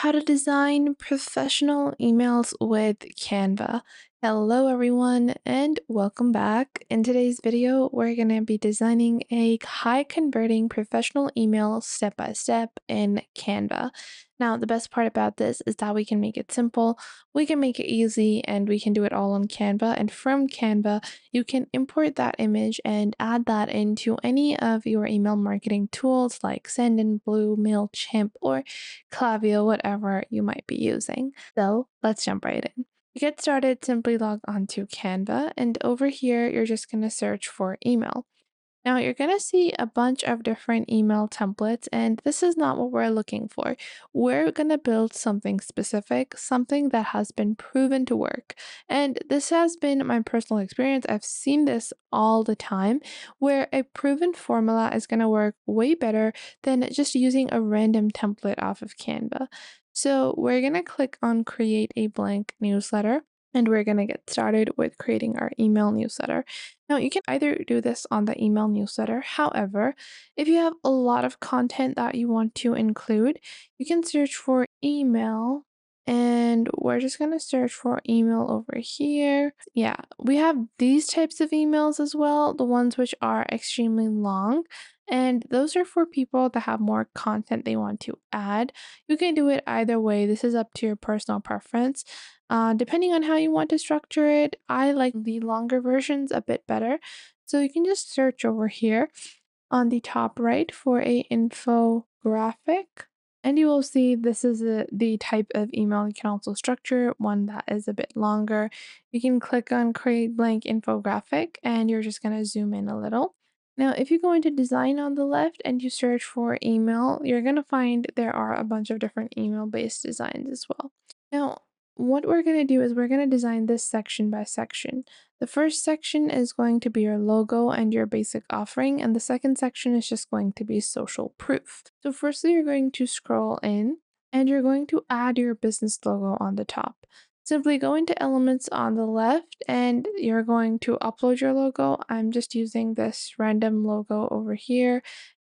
How to design professional emails with Canva. Hello, everyone, and welcome back. In today's video, we're going to be designing a high converting professional email step by step in Canva. Now, the best part about this is that we can make it simple, we can make it easy, and we can do it all on Canva. And from Canva, you can import that image and add that into any of your email marketing tools like Sendinblue, MailChimp, or Klaviyo, whatever you might be using. So let's jump right in. To get started, simply log on to Canva, and over here, you're just going to search for email. Now, you're going to see a bunch of different email templates, and this is not what we're looking for. We're going to build something specific, something that has been proven to work. And this has been my personal experience. I've seen this all the time, where a proven formula is going to work way better than just using a random template off of Canva. So, we're going to click on Create a Blank Newsletter. And we're going to get started with creating our email newsletter. Now, you can either do this on the email newsletter. However, if you have a lot of content that you want to include, you can search for email. And we're just going to search for email over here. Yeah, we have these types of emails as well, the ones which are extremely long. And those are for people that have more content they want to add. You can do it either way. This is up to your personal preference. Depending on how you want to structure it, I like the longer versions a bit better. So you can just search over here on the top right for a infographic. And you will see this is the type of email you can also structure, one that is a bit longer. You can click on create blank infographic and you're just going to zoom in a little. Now, if you go into design on the left and you search for email, you're going to find there are a bunch of different email based designs as well. Now, what we're going to do is we're going to design this section by section. The first section is going to be your logo and your basic offering, and the second section is just going to be social proof. So firstly, you're going to scroll in and you're going to add your business logo on the top. Simply go into elements on the left and you're going to upload your logo. I'm just using this random logo over here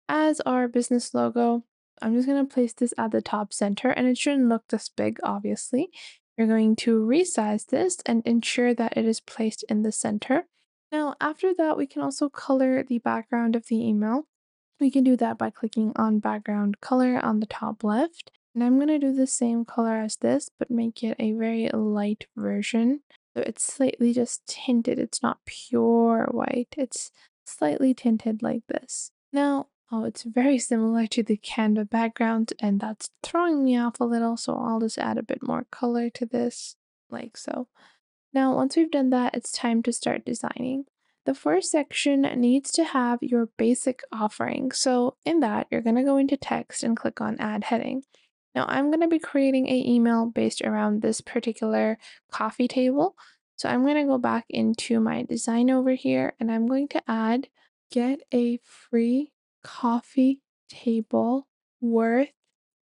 as our business logo. I'm just going to place this at the top center and it shouldn't look this big, obviously. You're going to resize this and ensure that it is placed in the center. Now, after that, we can also color the background of the email. We can do that by clicking on background color on the top left. And I'm going to do the same color as this, but make it a very light version. So it's slightly just tinted. It's not pure white. It's slightly tinted like this. Now, oh, it's very similar to the Canva background, and that's throwing me off a little. So I'll just add a bit more color to this, like so. Now, once we've done that, it's time to start designing. The first section needs to have your basic offering. So in that, you're going to go into text and click on add heading. Now I'm going to be creating an email based around this particular coffee table. So I'm going to go back into my design over here and I'm going to add get a free coffee table worth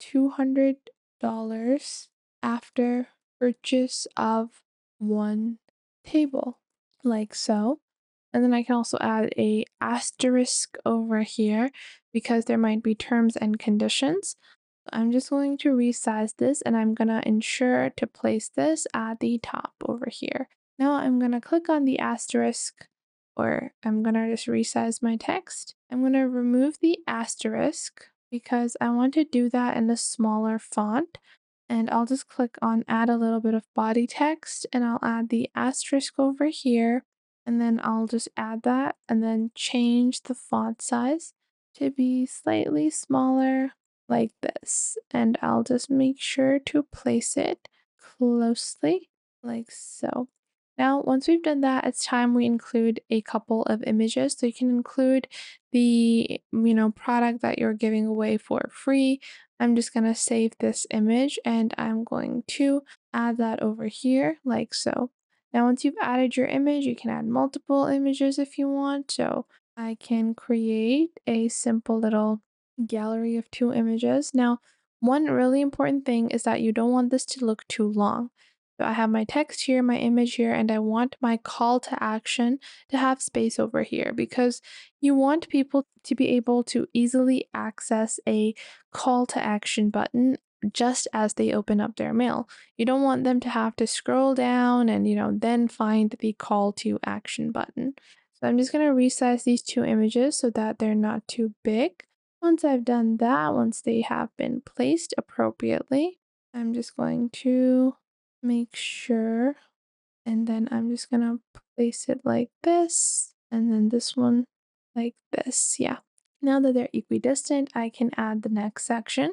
$200 after purchase of one table, like so. And then I can also add a asterisk over here because there might be terms and conditions. I'm just going to resize this and I'm going to ensure to place this at the top over here. Now I'm going to click on the asterisk, or I'm going to just resize my text. I'm going to remove the asterisk because I want to do that in a smaller font. And I'll just click on add a little bit of body text and I'll add the asterisk over here. And then I'll just add that and then change the font size to be slightly smaller like this. And I'll just make sure to place it closely like so. Now, once we've done that, it's time we include a couple of images. So you can include the, product that you're giving away for free. I'm just going to save this image and I'm going to add that over here like so. Now, once you've added your image, you can add multiple images if you want. So I can create a simple little gallery of two images. Now, one really important thing is that you don't want this to look too long. So I have my text here, my image here, and I want my call to action to have space over here because you want people to be able to easily access a call to action button just as they open up their mail. You don't want them to have to scroll down and, then find the call to action button. So I'm just going to resize these two images so that they're not too big. Once I've done that, once they have been placed appropriately, I'm just going to make sure, and then I'm just going to place it like this, and then this one like this. Yeah. Now that they're equidistant, I can add the next section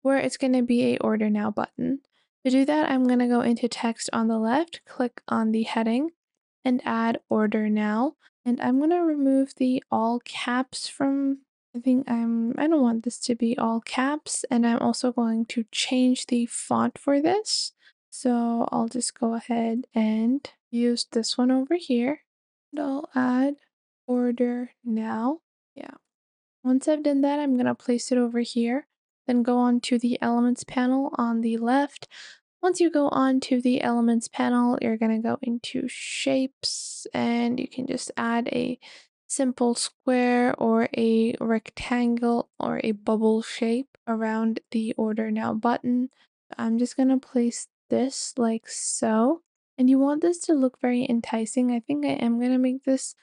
where it's going to be a order now button. To do that, I'm going to go into text on the left, click on the heading, and add order now. And I'm going to remove the all caps from, I don't want this to be all caps. And I'm also going to change the font for this. So I'll just go ahead and use this one over here. And I'll add order now. Yeah. Once I've done that, I'm going to place it over here. Then go on to the elements panel on the left. Once you go on to the elements panel, you're going to go into shapes and you can just add a simple square or a rectangle or a bubble shape around the order now button. I'm just going to place this like so. And you want this to look very enticing. I think I am going to make this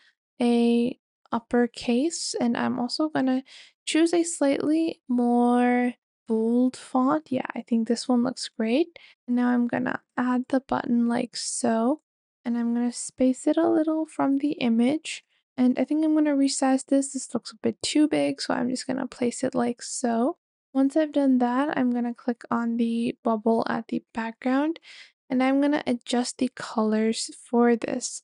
a uppercase, and I'm also going to choose a slightly more bold font. Yeah, I think this one looks great. And now I'm gonna add the button like so, and I'm gonna space it a little from the image. And I think I'm gonna resize this. This looks a bit too big, so I'm just gonna place it like so. Once I've done that, I'm gonna click on the bubble at the background, and I'm gonna adjust the colors for this.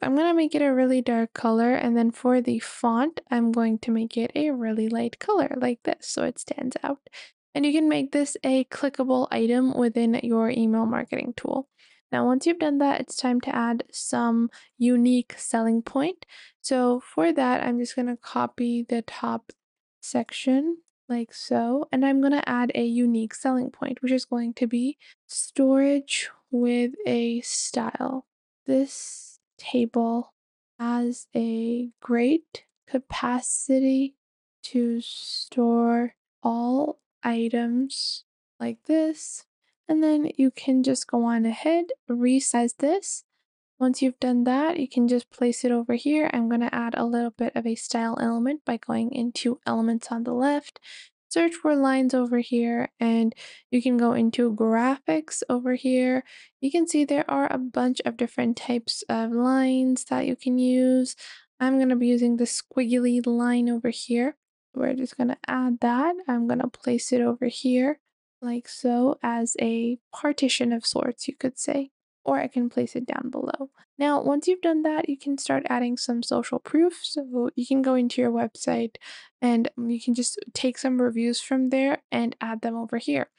I'm gonna make it a really dark color, and then for the font, I'm going to make it a really light color like this, so it stands out. And you can make this a clickable item within your email marketing tool. Now, once you've done that, it's time to add some unique selling point. So for that, I'm just going to copy the top section like so, and I'm going to add a unique selling point, which is going to be storage with a style. This table has a great capacity to store all items like this. And then you can just go on ahead, resize this. Once you've done that, you can just place it over here. I'm going to add a little bit of a style element by going into elements on the left, search for lines over here, and you can go into graphics over here. You can see there are a bunch of different types of lines that you can use. I'm going to be using the squiggly line over here. We're just going to add that. I'm going to place it over here like so as a partition of sorts, you could say, or I can place it down below. Now, once you've done that, you can start adding some social proof. So you can go into your website and you can just take some reviews from there and add them over here.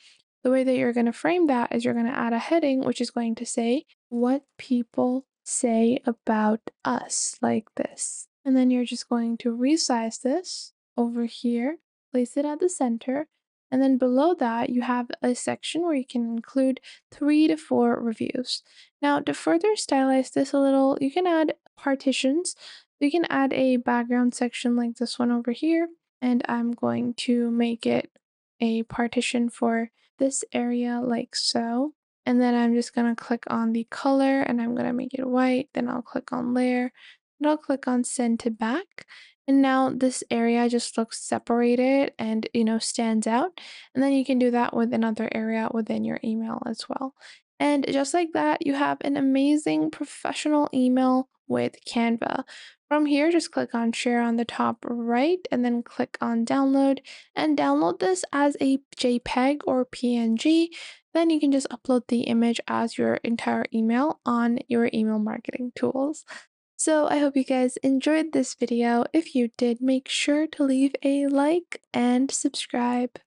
The way that you're going to frame that is you're going to add a heading, which is going to say what people say about us, like this. And then you're just going to resize this over here, place it at the center. And then below that, you have a section where you can include 3 to 4 reviews. Now, to further stylize this a little, you can add partitions. You can add a background section like this one over here, and I'm going to make it a partition for this area like so. And then I'm just going to click on the color and I'm going to make it white. Then I'll click on layer and I'll click on send to back. And now this area just looks separated and, stands out. And then you can do that with another area within your email as well. And just like that, you have an amazing professional email with Canva. From here, just click on share on the top right and then click on download and download this as a JPEG or PNG. Then you can just upload the image as your entire email on your email marketing tools. So I hope you guys enjoyed this video. If you did, make sure to leave a like and subscribe.